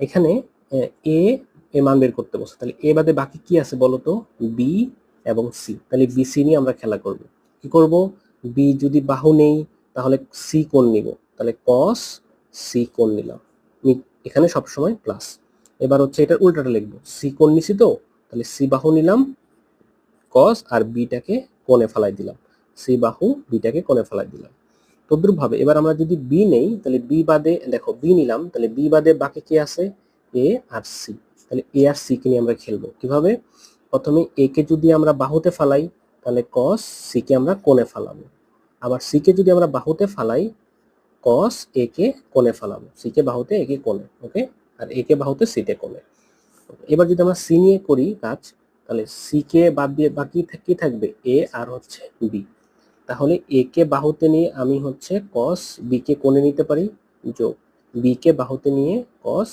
এখানে এ এর মান বের করতে বলছে, তাহলে এ বাদে বাকি কি আছে বলো তো? বি এবং সি। তাহলে বি সি নিয়ে আমরা খেলা করব। কি করব? বি যদি বাহু নেই তাহলে সি কোণ নিব, তাহলে কস সি কোণ নিলাম। এখানে সবসময় প্লাস। এবার হচ্ছে এটার উল্টাটা লিখবো, সি কোণ নিছি তো, তাহলে সি বাহু নিলাম, কস আর বিটাকে কোণে ফেলাই দিলাম, সি বাহু বিটাকে কোণে ফেলাই দিলাম। তদ্রুপভাবে এবার আমরা যদি বি নেই, তাহলে বি বাদে দেখো বি নিলাম, তাহলে বি বাদে বাকি কি আছে? এ আর সি। তাহলে এ আর সি কে নিয়ে আমরা খেলবো কিভাবে? প্রথমে এ কে যদি আমরা বাহুতে ফালাই তাহলে কস সি কে আমরা কোণে ফালাবো, আবার সি কে যদি আমরা বাহুতে ফালাই কস এ কে কোণে ফালাবো, সি কে বাহুতে এ কে কোণে, ওকে, আর এ কে বাহুতে সি তে কোণে। এবার যদি আমরা সি নিয়ে করি কাজ, তাহলে সি কে বাদ দিয়ে বাকি কি থাকবে? এ আর হচ্ছে বি। তাহলে এ কে বাহুতে নিয়ে আমি হচ্ছে কস বি কে কোণে নিতে পারি, যোগ বি কে বাহুতে নিয়ে কস